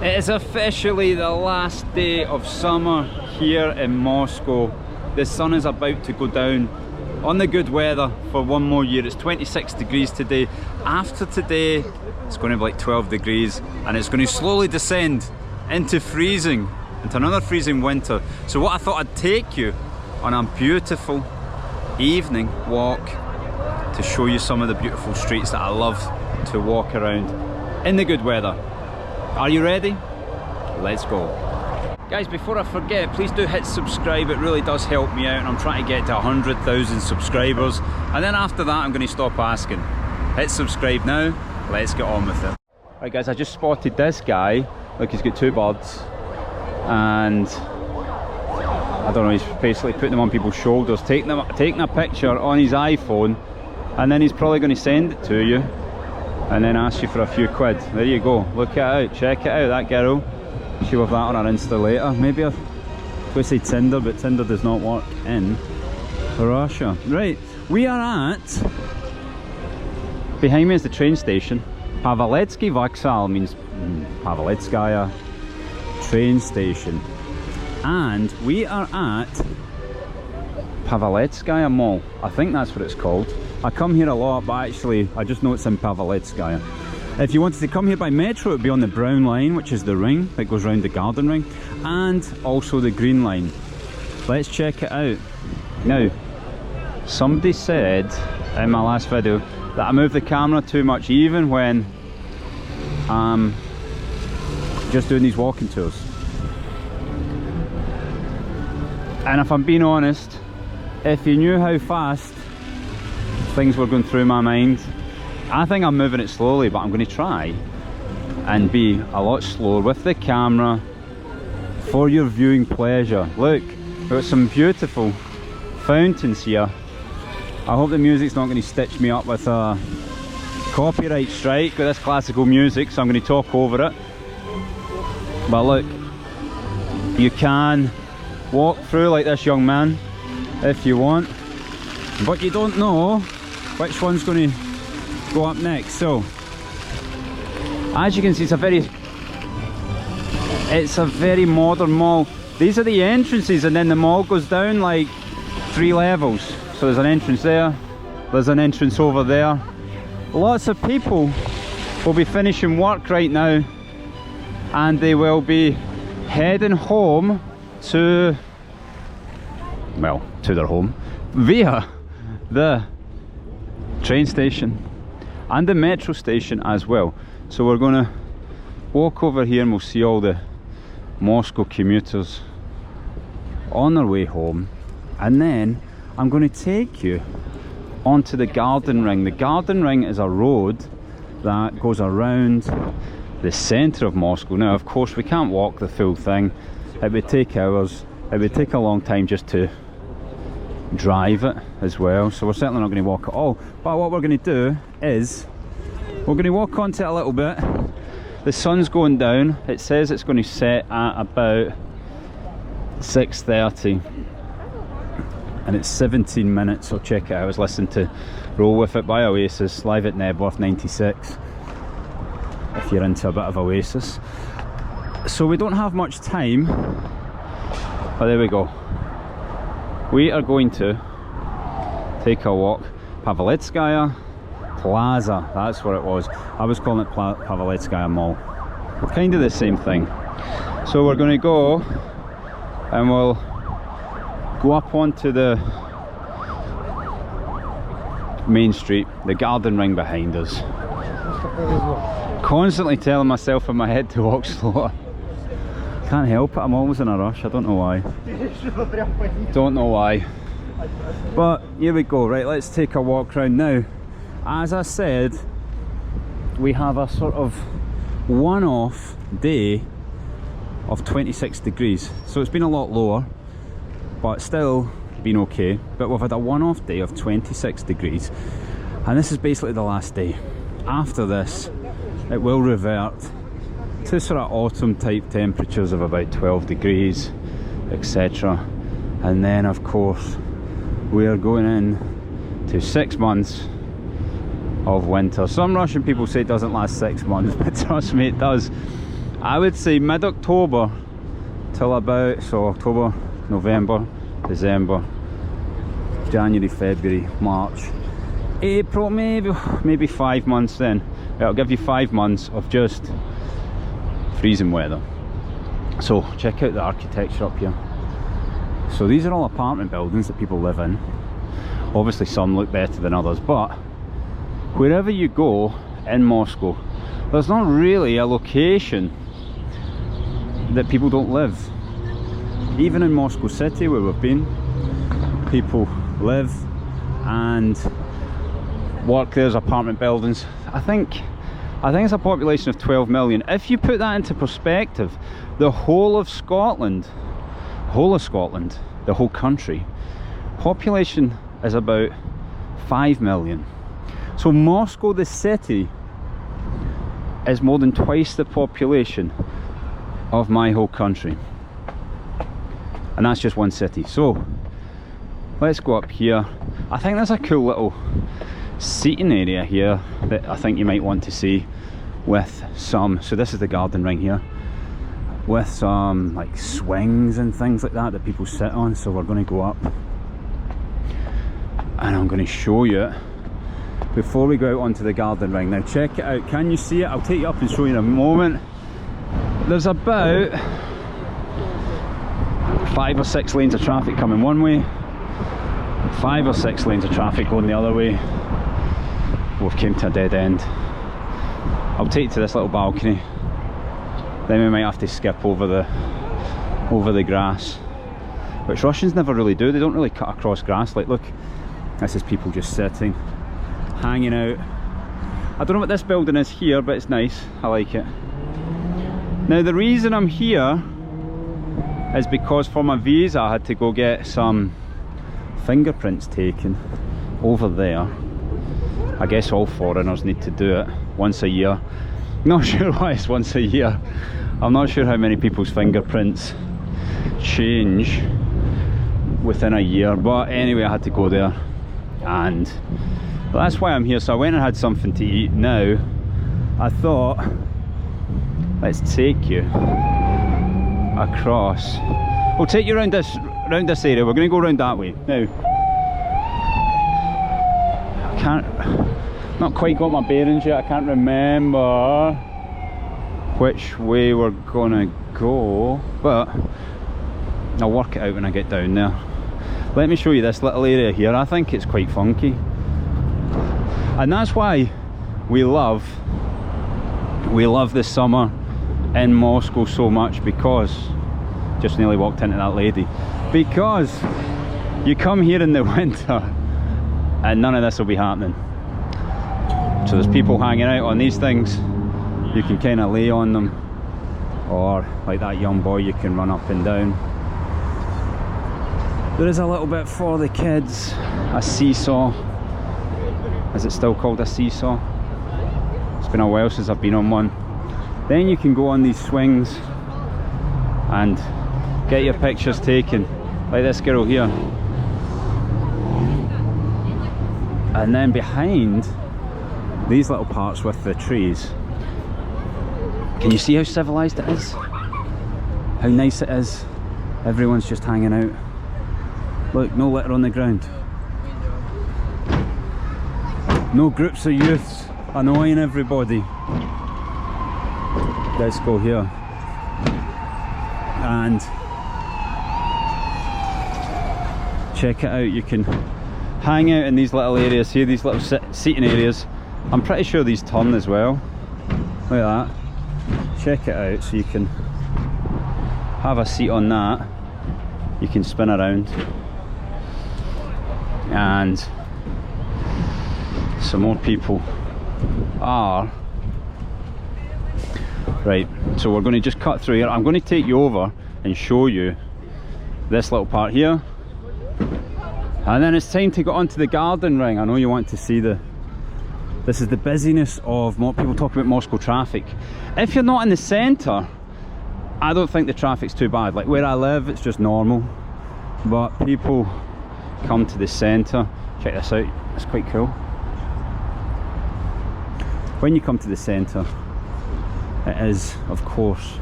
It is officially the last day of summer here in Moscow. The sun is about to go down on the good weather for one more year. It's 26 degrees today. After today, it's going to be like 12 degrees, and it's going to slowly descend into freezing, into another freezing winter. So what I thought I'd take you on a beautiful evening walk to show you some of the beautiful streets that I love to walk around in the good weather. Are you ready? Let's go. Guys, before I forget, please do hit subscribe. It really does help me out, and I'm trying to get to 100,000 subscribers. And then after that, I'm going to stop asking. Hit subscribe now. Let's get on with it. Right guys, I just spotted this guy. Look, he's got two birds. And I don't know, he's basically putting them on people's shoulders, taking a picture on his iPhone, and then he's probably going to send it to you and then ask you for a few quid. There you go, look it out, check it out, that girl. She'll have that on her Insta later. Maybe I would say Tinder, but Tinder does not work in Russia. Right, we are at, behind me is the train station. Paveletskaya Vaksal means Paveletskaya train station. And we are at Paveletskaya Mall. I think that's what it's called. I come here a lot, but actually I just know it's in Paveletskaya. If you wanted to come here by metro, it would be on the brown line, which is the ring that goes round the garden ring, and also the green line. Let's check it out. Now, somebody said in my last video that I move the camera too much, even when I'm just doing these walking tours. And if I'm being honest, if you knew how fast things were going through my mind, I think I'm moving it slowly, but I'm going to try and be a lot slower with the camera for your viewing pleasure. Look, we've got some beautiful fountains here. I hope the music's not going to stitch me up with a copyright strike with this classical music, so I'm going to talk over it. But look, you can walk through like this young man if you want, but you don't know which one's going to go up next. So as you can see, it's a very modern mall. These are the entrances, and then the mall goes down like 3 levels. So there's an entrance there, there's an entrance over there. Lots of people will be finishing work right now, and they will be heading home to, well, to their home via the train station and the metro station as well. So we're going to walk over here and we'll see all the Moscow commuters on their way home, and then I'm going to take you onto the garden ring. The garden ring is a road that goes around the centre of Moscow. Now of course we can't walk the full thing, it would take hours, it would take a long time just to drive it as well, so we're certainly not going to walk at all. But what we're going to do is we're going to walk onto it a little bit. The sun's going down, it says it's going to set at about 6:30 and it's 17 minutes, so check it out. I was listening to Roll With It by Oasis live at Nebworth 96 if you're into a bit of Oasis. So we don't have much time, but there we go. We are going to take a walk. Paveletskaya Plaza, that's what it was. I was calling it Paveletskaya Mall. Kind of the same thing. So we're going to go and we'll go up onto the main street, the garden ring behind us. Constantly telling myself in my head to walk slower. Can't help it, I'm always in a rush, I don't know why. Don't know why. But here we go. Right, let's take a walk round now. As I said, we have a sort of one-off day of 26 degrees. So it's been a lot lower, but still been okay. But we've had a one-off day of 26 degrees. And this is basically the last day. After this, it will revert to sort of autumn type temperatures of about 12 degrees, etc. And then of course we are going in to 6 months of winter. Some Russian people say it doesn't last 6 months, but trust me, it does. I would say mid-October till about, so October, November, December, January, February, March, April, maybe 5 months then. It'll give you 5 months of just freezing weather. So check out the architecture up here. So these are all apartment buildings that people live in. Obviously some look better than others, but wherever you go in Moscow, there's not really a location that people don't live. Even in Moscow city where we've been, people live and work. There's apartment buildings. I think it's a population of 12 million. If you put that into perspective, the whole of Scotland, the whole country, population is about 5 million. So Moscow, the city, is more than twice the population of my whole country. And that's just one city. So let's go up here. I think there's a cool little seating area here that I think you might want to see, with some, so this is the garden ring here, with some like swings and things like that people sit on. So we're going to go up and I'm going to show you it before we go out onto the garden ring. Now check it out. Can you see it? I'll take you up and show you in a moment. There's about 5 or 6 lanes of traffic coming one way, 5 or 6 lanes of traffic going the other way. We've came to a dead end. I'll take you to this little balcony, then we might have to skip over the grass, which Russians never really do. They don't really cut across grass. Like, look, this is people just sitting, hanging out. I don't know what this building is here, but it's nice. I like it. Now the reason I'm here is because for my visa I had to go get some fingerprints taken over there. I guess all foreigners need to do it once a year. Not sure why it's once a year. I'm not sure how many people's fingerprints change within a year, but anyway, I had to go there, and that's why I'm here. So I went and had something to eat. Now I thought, let's take you across. We'll take you around this area. We're going to go around that way. Now not quite got my bearings yet. I can't remember which way we're gonna go, but I'll work it out when I get down there. Let me show you this little area here. I think it's quite funky, and that's why we love the summer in Moscow so much, because just nearly walked into that lady, because you come here in the winter and none of this will be happening. So there's people hanging out on these things. You can kind of lay on them, or like that young boy, you can run up and down. There is a little bit for the kids, a seesaw. Is it still called a seesaw? It's been a while since I've been on one. Then you can go on these swings and get your pictures taken, like this girl here. And then behind these little parts with the trees, can you see how civilized it is? How nice it is? Everyone's just hanging out. Look, no litter on the ground. No groups of youths annoying everybody. Let's go here. And check it out. You can hang out in these little areas here, these little seating areas. I'm pretty sure these turn as well. Look at that. Check it out. So you can have a seat on that. You can spin around. And some more people are. Right, so we're going to just cut through here. I'm going to take you over and show you this little part here. And then it's time to go onto the garden ring. I know you want to see this is the busyness of people talk about Moscow traffic. If you're not in the centre, I don't think the traffic's too bad. Like where I live, it's just normal. But people come to the centre. Check this out, it's quite cool. When you come to the centre, It is, of course,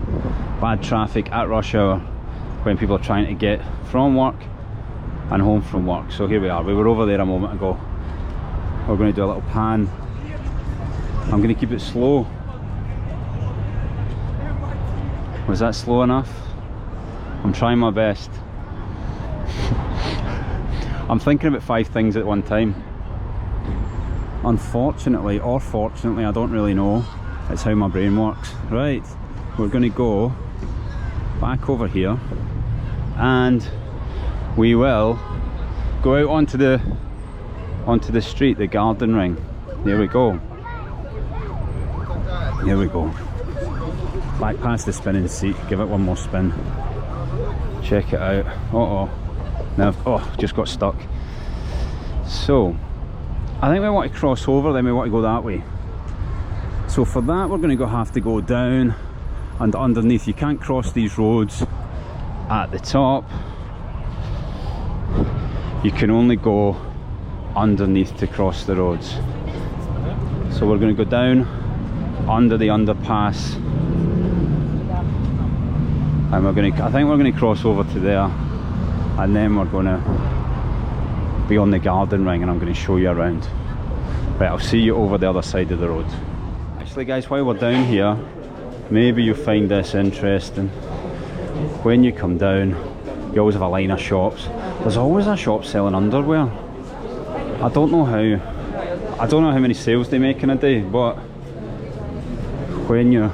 bad traffic at rush hour when people are trying to get from work and home from work. So here we are. We were over there a moment ago. We're going to do a little pan. I'm going to keep it slow. Was that slow enough? I'm trying my best. I'm thinking about 5 things at one time. Unfortunately, or fortunately, I don't really know. It's how my brain works. Right, we're going to go back over here and we will go out onto the street, the garden ring. There we go. There we go. Back past the spinning seat, give it one more spin. Check it out. Uh-oh. Now, oh, just got stuck. So, I think we want to cross over, then we want to go that way. So for that, we're going to have to go down and underneath. You can't cross these roads at the top. You can only go underneath to cross the roads. So we're going to go down under the underpass. And we're going to, I think we're going to cross over to there. And then we're going to be on the garden ring and I'm going to show you around. Right, I'll see you over the other side of the road. Actually guys, while we're down here, maybe you'll find this interesting. When you come down, you always have a line of shops. There's always a shop selling underwear. I don't know how many sales they make in a day, but when you're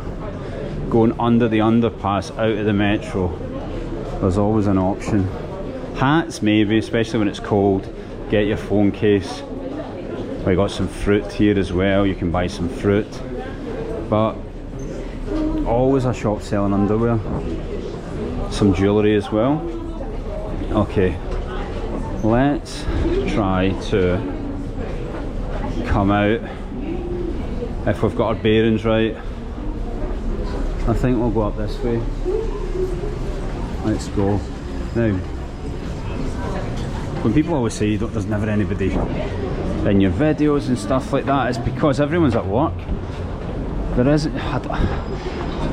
going under the underpass out of the metro, there's always an option. Hats maybe, especially when it's cold. Get your phone case. We got some fruit here as well, you can buy some fruit. But always a shop selling underwear. Some jewellery as well. Okay, let's try to come out, if we've got our bearings right. I think we'll go up this way. Let's go. Now, when people always say there's never anybody in your videos and stuff like that, it's because everyone's at work. There isn't.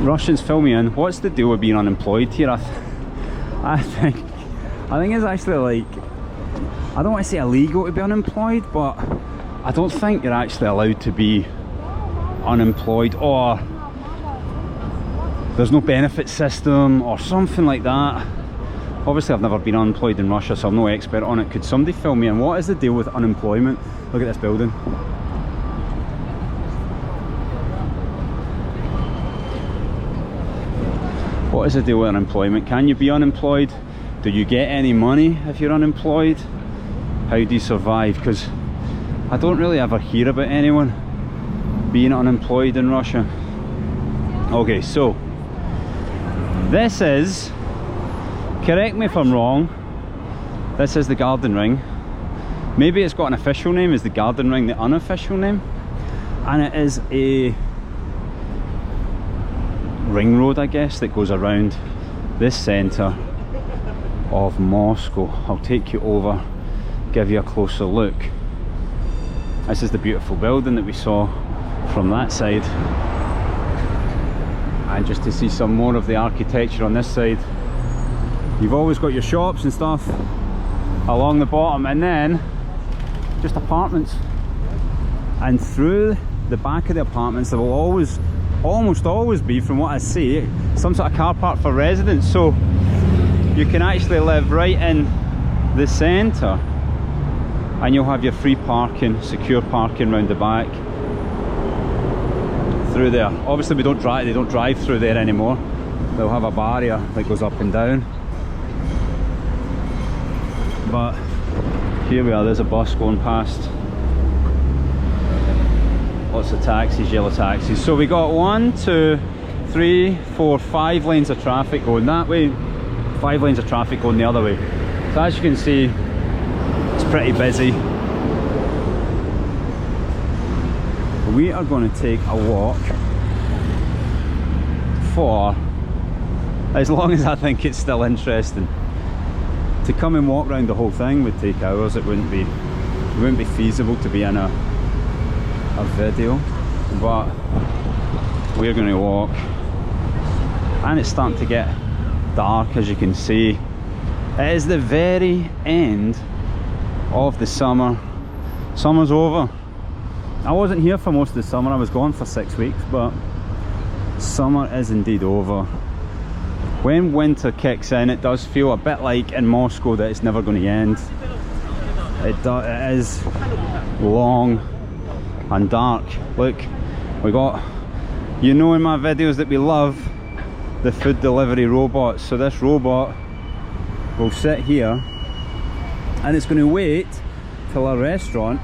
Russians fill me in. What's the deal with being unemployed here? I think it's actually like, I don't want to say illegal to be unemployed, but I don't think you're actually allowed to be unemployed, or there's no benefit system or something like that. Obviously I've never been unemployed in Russia, so I'm no expert on it. Could somebody fill me in? What is the deal with unemployment? Look at this building. What is the deal with unemployment? Can you be unemployed? Do you get any money if you're unemployed? How do you survive? Because I don't really ever hear about anyone being unemployed in Russia. Okay, so this is, correct me if I'm wrong, this is the garden ring. Maybe it's got an official name. Is the garden ring the unofficial name? And it is a ring road, I guess, that goes around this centre of Moscow. I'll take you over, give you a closer look. This is the beautiful building that we saw from that side. And just to see some more of the architecture on this side, you've always got your shops and stuff along the bottom, and then just apartments. And through the back of the apartments there will almost always be, from what I see, some sort of car park for residents. So you can actually live right in the centre and you'll have your free parking, secure parking round the back through there. Obviously they don't drive through there anymore. They'll have a barrier that goes up and down. But here we are, there's a bus going past. Lots of taxis, yellow taxis. So we got 1, 2, 3, 4, 5 lanes of traffic going that way, 5 lanes of traffic going the other way. So as you can see, it's pretty busy. We are going to take a walk for as long as I think it's still interesting. To come and walk around the whole thing would take hours. It wouldn't be feasible to be in a video, but we're going to walk, and it's starting to get dark, as you can see. It is the very end of the summer. Summer's over. I wasn't here for most of the summer, I was gone for 6 weeks, but summer is indeed over. When winter kicks in, it does feel a bit like in Moscow that it's never going to end. It is long and dark. Look, we got, you know in my videos that we love the food delivery robots. So this robot will sit here and it's going to wait till a restaurant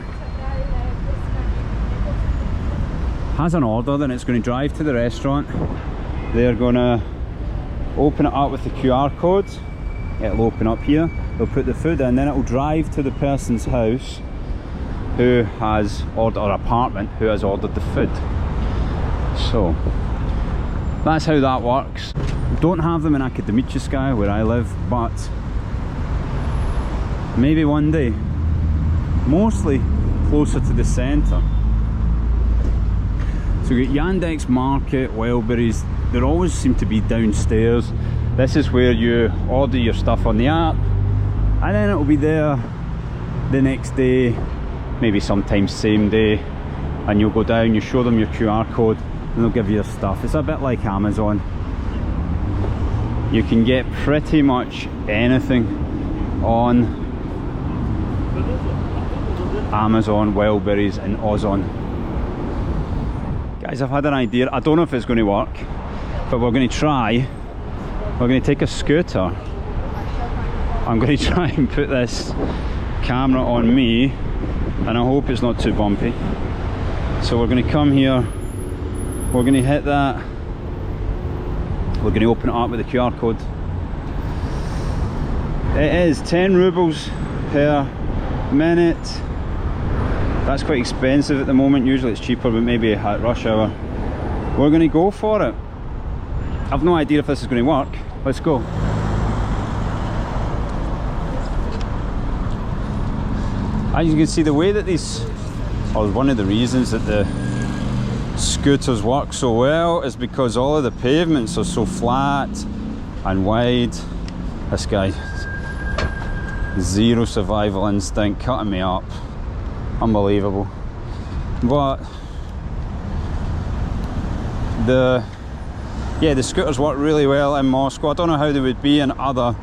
has an order, then it's going to drive to the restaurant. They're going to open it up with the QR code. It'll open up here, they'll put the food in, then it'll drive to the person's house who has ordered, or apartment, who has ordered the food. So that's how that works. Don't have them in Paveletskaya where I live, but maybe one day, mostly closer to the centre. So we got Yandex Market, Wildberries, they always seem to be downstairs. This is where you order your stuff on the app, and then it'll be there the next day, maybe sometimes same day, and you'll go down, you show them your QR code, and they'll give you your stuff. It's a bit like Amazon. You can get pretty much anything on Amazon, Wildberries and Ozon. Guys, I've had an idea. I don't know if it's going to work, but we're going to try. We're going to take a scooter. I'm going to try and put this camera on me, and I hope it's not too bumpy. So we're going to come here, we're going to hit that, we're going to open it up with the QR code. It is 10 rubles per minute. That's quite expensive at the moment. Usually it's cheaper, but maybe at rush hour. We're going to go for it. I've no idea if this is going to work. Let's go. As you can see, the way that these, or one of the reasons that the scooters work so well is because all of the pavements are so flat and wide. This guy, zero survival instinct, cutting me up. Unbelievable. But the scooters work really well in Moscow. I don't know how they would be in other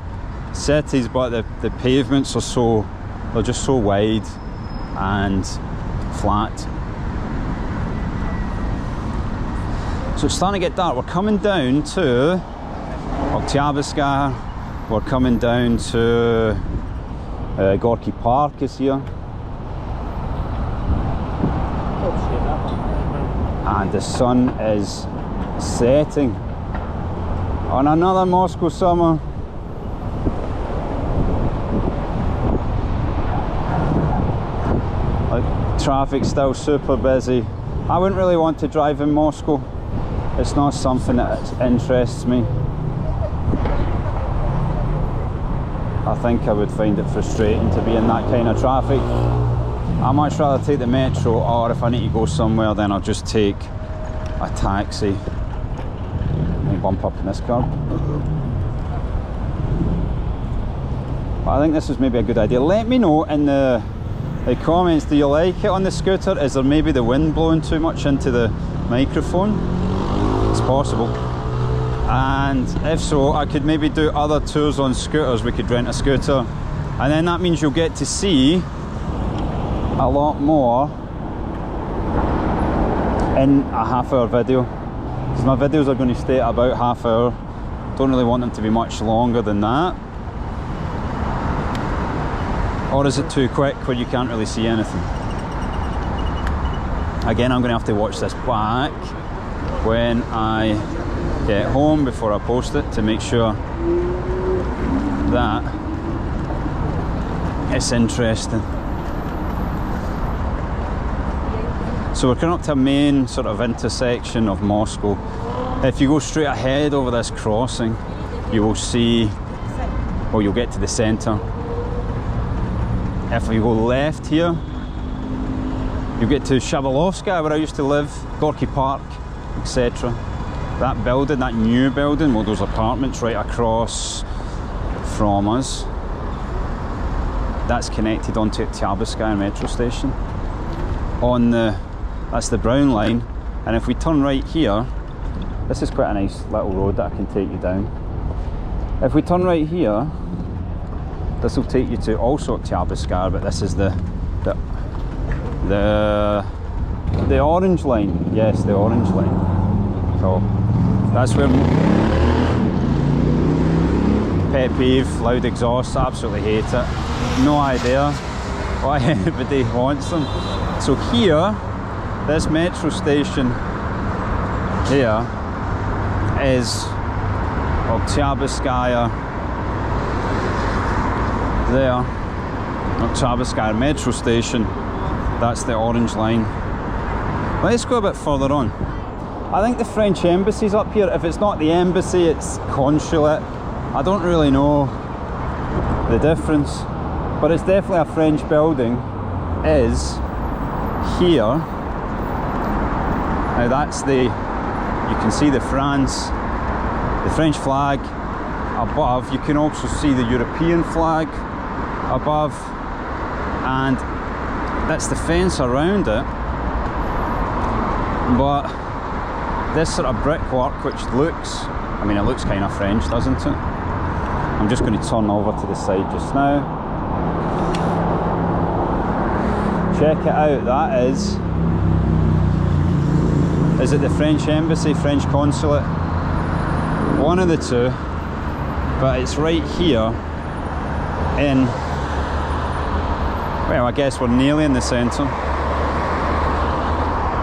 cities, but the pavements are so, they're just so wide and flat. So it's starting to get dark. We're coming down to Paveletskaya. We're coming down to Gorky Park is here. And the sun is setting on another Moscow summer. Like, traffic's still super busy. I wouldn't really want to drive in Moscow. It's not something that interests me. I think I would find it frustrating to be in that kind of traffic. I'd much rather take the metro, or if I need to go somewhere, then I'll just take a taxi. Let me bump up in this car. But I think this is maybe a good idea. Let me know in the comments, do you like it on the scooter? Is there maybe the wind blowing too much into the microphone? It's possible. And if so, I could maybe do other tours on scooters. We could rent a scooter, and then that means you'll get to see a lot more in a half-hour video. So my videos are going to stay at about half hour. Don't really want them to be much longer than that. Or is it too quick where you can't really see anything? Again, I'm going to have to watch this back when I get home before I post it to make sure that it's interesting. So we're coming up to a main sort of intersection of Moscow. If you go straight ahead over this crossing, you will see, well, you'll get to the centre. If you go left here, you get to Paveletskaya, where I used to live, Gorky Park, etc. That building, that new building, well, those apartments right across from us, that's connected onto Paveletskaya metro station. On the, that's the brown line, and if we turn right here, this is quite a nice little road that I can take you down. If we turn right here, this will take you to also Paveletskaya, but this is the orange line. Yes, the orange line. So that's where, pet peeve, loud exhaust, absolutely hate it. No idea why anybody wants them. So here, this metro station here is Paveletskaya there, Paveletskaya metro station. That's the orange line. Let's go a bit further on. I think the French embassy's up here. If it's not the embassy, it's consulate. I don't really know the difference, but it's definitely a French building. Is here. Now that's the, you can see the France, the French flag above. You can also see the European flag above, and that's the fence around it. But this sort of brickwork, which looks, I mean, it looks kind of French, doesn't it? I'm just going to turn over to the side just now. Check it out, that is it the French embassy, French consulate? One of the two, but it's right here in, well, I guess we're nearly in the centre.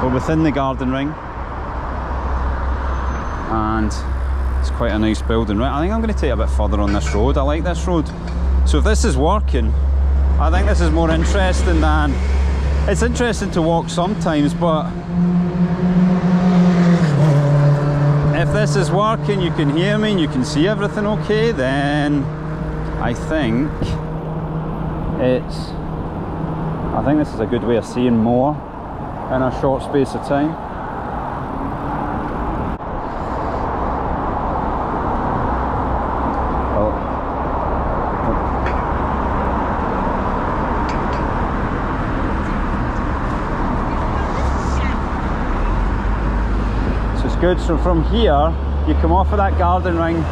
We're within the garden ring, and it's quite a nice building. Right, I think I'm going to take a bit further on this road. I like this road. So if this is working, I think this is more interesting than, it's interesting to walk sometimes, but if this is working, you can hear me and you can see everything okay, then I think this is a good way of seeing more in a short space of time. Good, so from here you come off of that garden ring,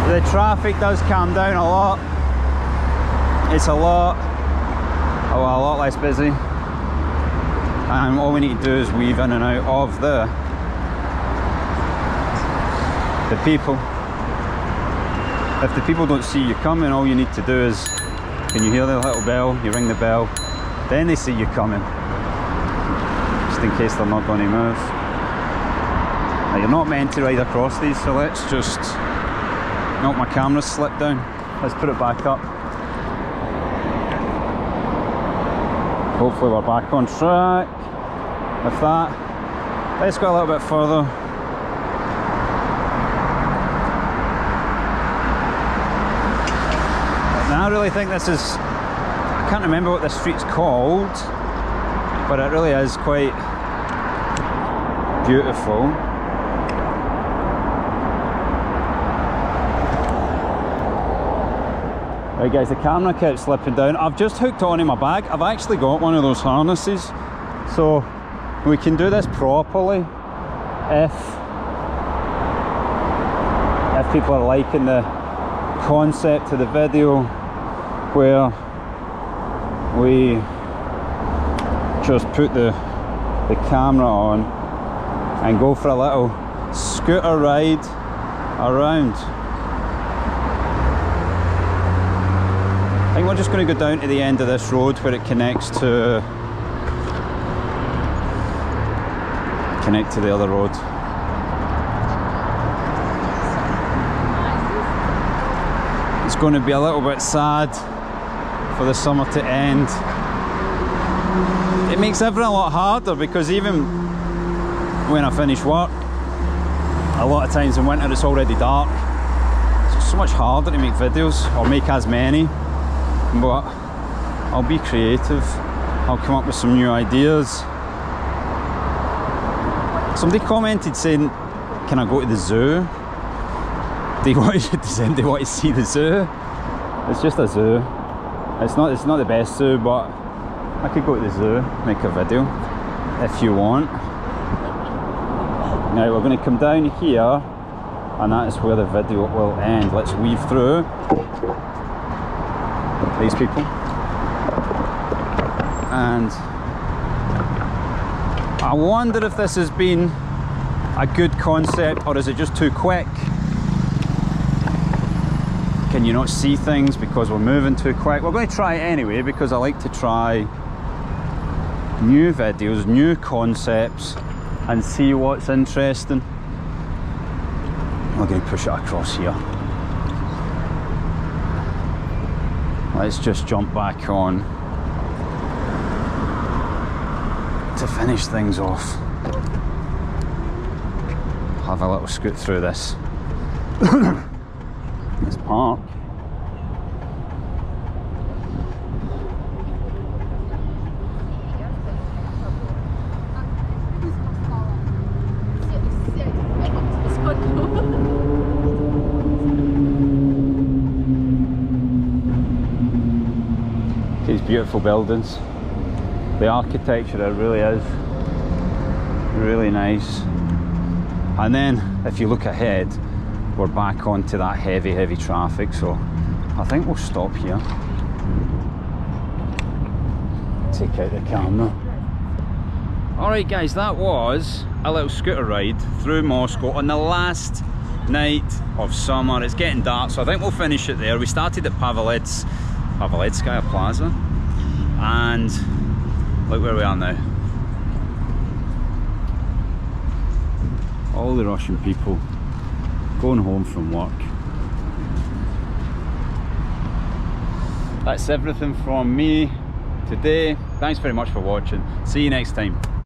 the traffic does calm down a lot. It's a lot less busy, and all we need to do is weave in and out of the people. If the people don't see you coming, all you need to do is, can you hear the little bell? You ring the bell, then they see you coming, just in case they're not going to move. Now, you're not meant to ride across these, so let's just, nope, my camera's slipped down. Let's put it back up. Hopefully we're back on track with that. Let's go a little bit further. Now I really think this is, I can't remember what this street's called, but it really is quite beautiful. Right guys, the camera kept slipping down. I've just hooked it onto my bag. I've actually got one of those harnesses, so we can do this properly if people are liking the concept of the video where we just put the camera on and go for a little scooter ride around. I think we're just going to go down to the end of this road where it connects to the other road. It's going to be a little bit sad for the summer to end. It makes everything a lot harder because even when I finish work, a lot of times in winter it's already dark. It's so much harder to make videos or make as many. But I'll be creative, I'll come up with some new ideas. So Somebody commented saying, can I go to the zoo? Does anybody want to see the zoo? It's just a zoo. It's not the best zoo, but I could go to the zoo, make a video if you want. Now we're going to come down here, and that is where the video will end. Let's weave through these people, and I wonder if this has been a good concept, or is it just too quick? Can you not see things because we're moving too quick? We're going to try it anyway, because I like to try new videos, new concepts, and see what's interesting. We're going to push it across here. Let's just jump back on to finish things off. Have a little scoot through this. This park. These beautiful buildings. The architecture, it really is really nice. And then if you look ahead, we're back onto that heavy traffic, so I think we'll stop here. Take out the camera. Alright guys, that was a little scooter ride through Moscow on the last night of summer. It's getting dark, so I think we'll finish it there. We started at Paveletskaya Plaza, and look where we are now. All the Russian people going home from work. That's everything from me today. Thanks very much for watching. See you next time.